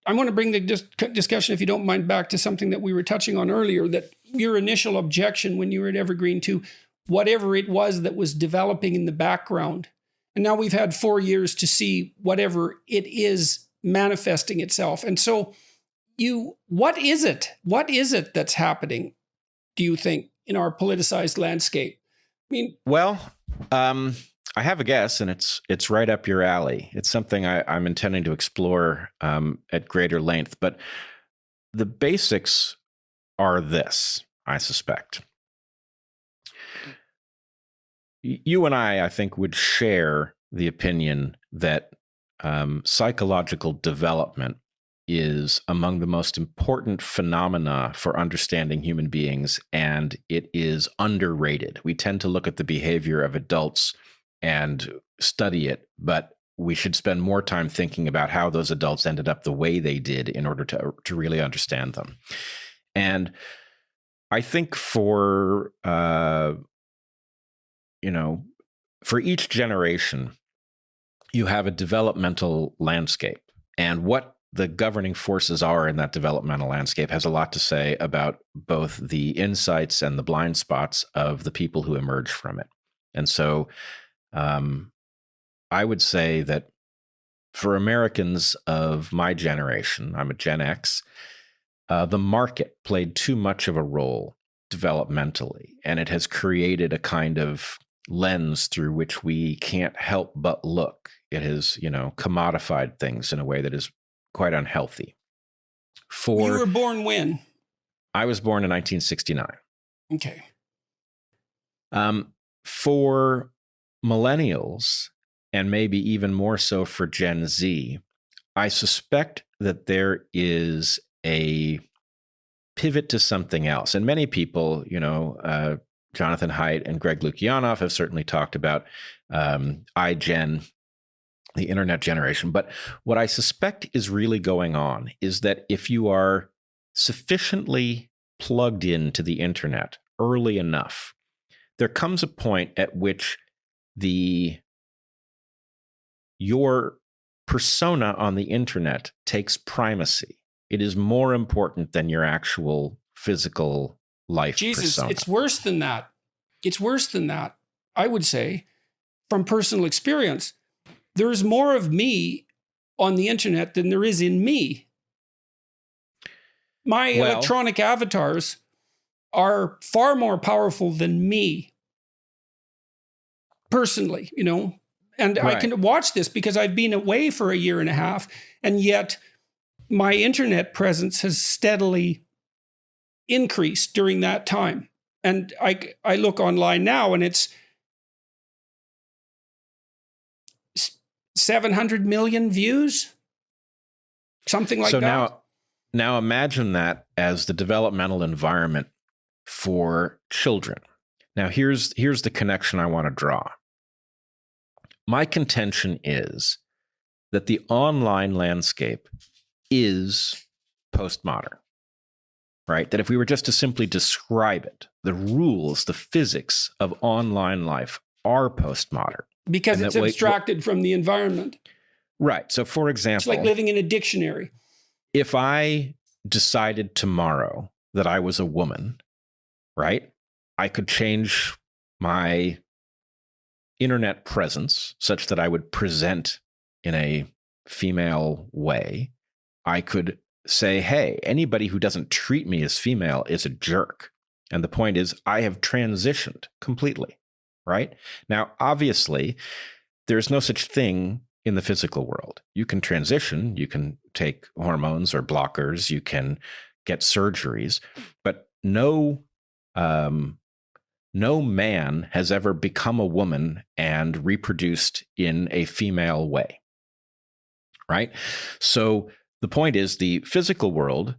I want to bring the discussion, if you don't mind, back to something that we were touching on earlier, that your initial objection when you were at Evergreen to whatever it was that was developing in the background. And now we've had 4 years to see whatever it is manifesting itself. And so what is it? What is it that's happening, do you think, in our politicized landscape? I mean, well, I have a guess, and it's right up your alley. It's something I'm intending to explore at greater length. But the basics are this, I suspect. You and I think, would share the opinion that psychological development is among the most important phenomena for understanding human beings, and it is underrated. We tend to look at the behavior of adults and study it, but we should spend more time thinking about how those adults ended up the way they did in order to really understand them. And I think for each generation, you have a developmental landscape, and what the governing forces are in that developmental landscape has a lot to say about both the insights and the blind spots of the people who emerge from it. And so I would say that for Americans of my generation, I'm a Gen X, the market played too much of a role developmentally, and it has created a kind of lens through which we can't help but look. It has, commodified things in a way that is quite unhealthy. You were born when? I was born in 1969. Okay. For millennials, and maybe even more so for Gen Z, I suspect that there is a pivot to something else. And many people, Jonathan Haidt and Greg Lukianoff have certainly talked about iGen, the internet generation. But what I suspect is really going on is that if you are sufficiently plugged into the internet early enough, there comes a point at which your persona on the internet takes primacy. It is more important than your actual physical life persona. It's worse than that. It's worse than that, I would say, from personal experience. There is more of me on the internet than there is in me. My electronic avatars are far more powerful than me, personally, And right. I can watch this because I've been away for a year and a half, and yet my internet presence has steadily increased during that time. And I look online now, and it's 700 million views, something like that. So now imagine that as the developmental environment for children. Now here's the connection I want to draw. My contention is that the online landscape is postmodern, right? That if we were just to simply describe it, the rules, the physics of online life are postmodern. Because it's abstracted from the environment. Right. So, for example, it's like living in a dictionary. If I decided tomorrow that I was a woman, right, I could change my internet presence such that I would present in a female way. I could say, hey, anybody who doesn't treat me as female is a jerk. And the point is, I have transitioned completely. Right? Now, obviously, there's no such thing in the physical world. You can transition, you can take hormones or blockers, you can get surgeries, but no man has ever become a woman and reproduced in a female way. Right? So the point is, the physical world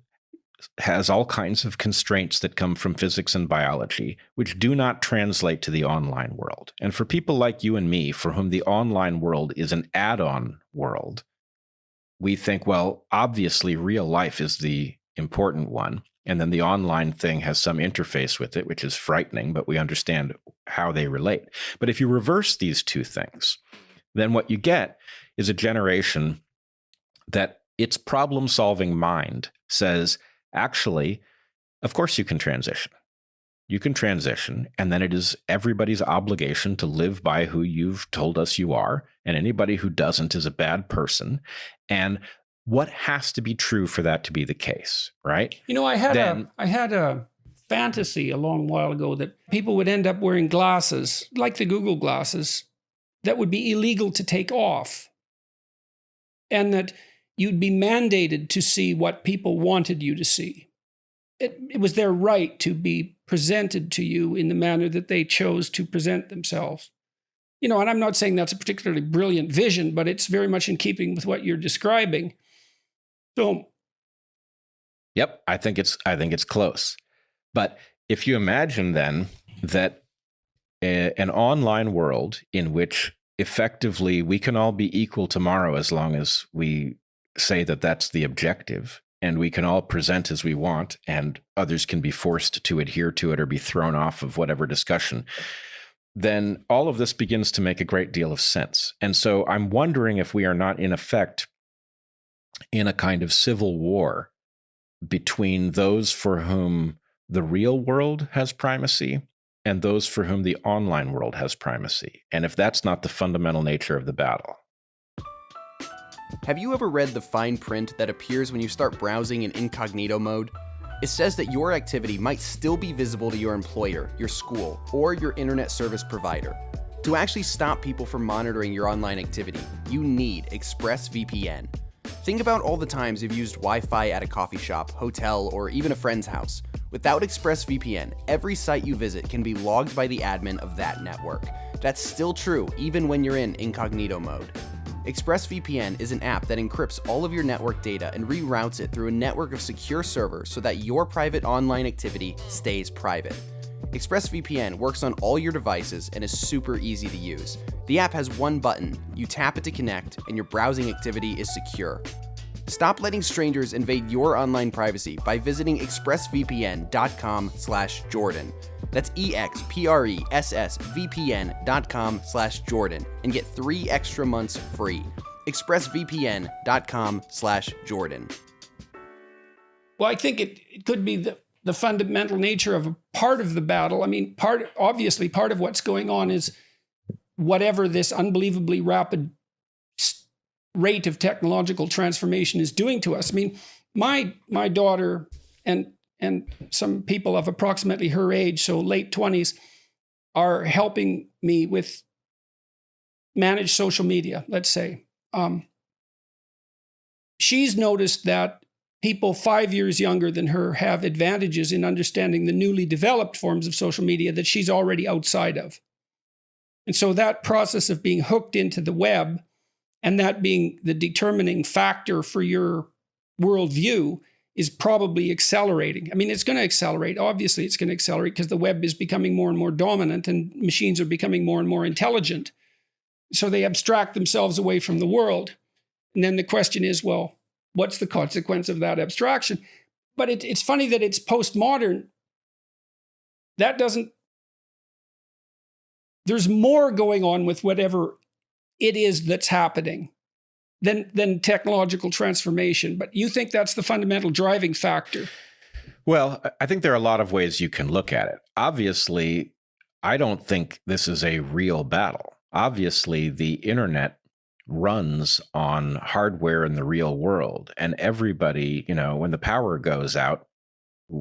has all kinds of constraints that come from physics and biology, which do not translate to the online world. And for people like you and me, for whom the online world is an add-on world, we think, well, obviously real life is the important one. And then the online thing has some interface with it, which is frightening, but we understand how they relate. But if you reverse these two things, then what you get is a generation that its problem-solving mind says, actually, of course you can transition. You can transition, and then it is everybody's obligation to live by who you've told us you are, and anybody who doesn't is a bad person. And what has to be true for that to be the case, right? You know, I had a fantasy a long while ago that people would end up wearing glasses, like the Google glasses, that would be illegal to take off, and that you'd be mandated to see what people wanted you to see. It was their right to be presented to you in the manner that they chose to present themselves. You know, and I'm not saying that's a particularly brilliant vision, but it's very much in keeping with what you're describing. So, yep, I think it's close. But if you imagine then that an online world in which effectively we can all be equal tomorrow as long as we say that that's the objective, and we can all present as we want, and others can be forced to adhere to it or be thrown off of whatever discussion, then all of this begins to make a great deal of sense. And so I'm wondering if we are not, in effect, in a kind of civil war between those for whom the real world has primacy and those for whom the online world has primacy. And if that's not the fundamental nature of the battle. Have you ever read the fine print that appears when you start browsing in incognito mode? It says that your activity might still be visible to your employer, your school, or your internet service provider. To actually stop people from monitoring your online activity, you need ExpressVPN. Think about all the times you've used Wi-Fi at a coffee shop, hotel, or even a friend's house. Without ExpressVPN, every site you visit can be logged by the admin of that network. That's still true even when you're in incognito mode. ExpressVPN is an app that encrypts all of your network data and reroutes it through a network of secure servers so that your private online activity stays private. ExpressVPN works on all your devices and is super easy to use. The app has one button, you tap it to connect, and your browsing activity is secure. Stop letting strangers invade your online privacy by visiting expressvpn.com/Jordan. That's expressvpn.com/Jordan and get 3 extra months free. expressvpn.com/Jordan. well, I think it could be the fundamental nature of a part of the battle. I mean, obviously part of what's going on is whatever this unbelievably rapid rate of technological transformation is doing to us. I mean, my daughter and some people of approximately her age, so late 20s, are helping me with manage social media, let's say. She's noticed that people 5 years younger than her have advantages in understanding the newly developed forms of social media that she's already outside of. And so that process of being hooked into the web and that being the determining factor for your worldview is probably accelerating. I mean, it's going to accelerate. Obviously, it's going to accelerate because the web is becoming more and more dominant and machines are becoming more and more intelligent. So they abstract themselves away from the world. And then the question is, well, what's the consequence of that abstraction? But it's funny that it's postmodern. There's more going on with whatever it is that's happening than technological transformation. But you think that's the fundamental driving factor? Well, I think there are a lot of ways you can look at it. Obviously, I don't think this is a real battle. Obviously, the internet runs on hardware in the real world, and everybody, when the power goes out,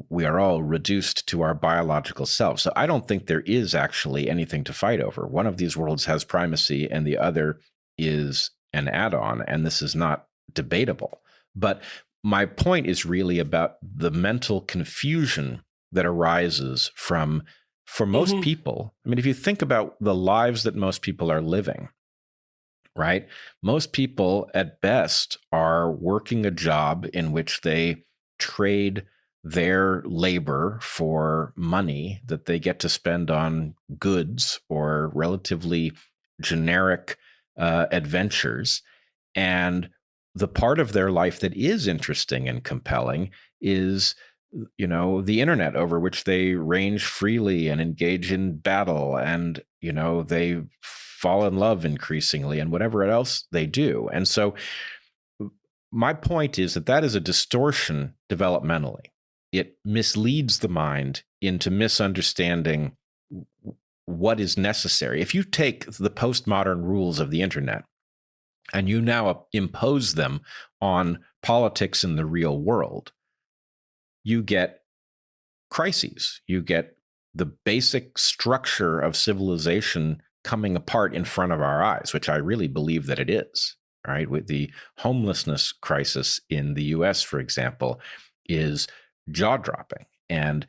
we are all reduced to our biological selves. So I don't think there is actually anything to fight over. One of these worlds has primacy and the other is an add-on, and this is not debatable. But my point is really about the mental confusion that arises for most people. I mean, if you think about the lives that most people are living, right? Most people at best are working a job in which they trade their labor for money that they get to spend on goods or relatively generic adventures. And the part of their life that is interesting and compelling is, the internet, over which they range freely and engage in battle, and, they fall in love increasingly and whatever else they do. And so my point is that is a distortion developmentally. It misleads the mind into misunderstanding what is necessary. If you take the postmodern rules of the internet and you now impose them on politics in the real world, you get crises. You get the basic structure of civilization coming apart in front of our eyes, which I really believe that it is. Right? With the homelessness crisis in the US, for example, is jaw-dropping. And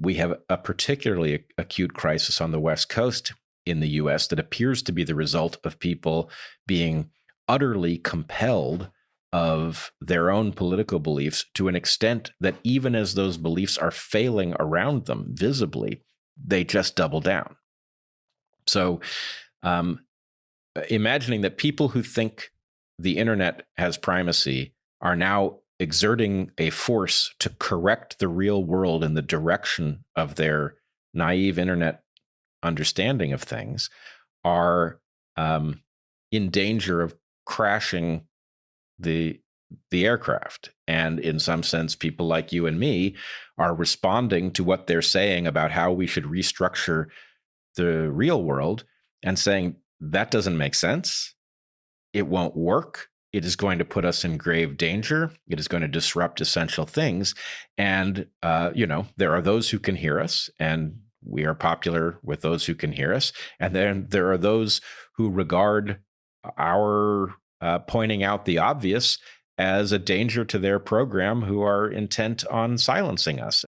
we have a particularly acute crisis on the West Coast in the US that appears to be the result of people being utterly compelled of their own political beliefs to an extent that even as those beliefs are failing around them visibly, they just double down. So imagining that people who think the internet has primacy are now exerting a force to correct the real world in the direction of their naive internet understanding of things are in danger of crashing the aircraft. And in some sense, people like you and me are responding to what they're saying about how we should restructure the real world and saying, that doesn't make sense. It won't work. It is going to put us in grave danger. It is going to disrupt essential things. And, there are those who can hear us, and we are popular with those who can hear us. And then there are those who regard our pointing out the obvious as a danger to their program, who are intent on silencing us.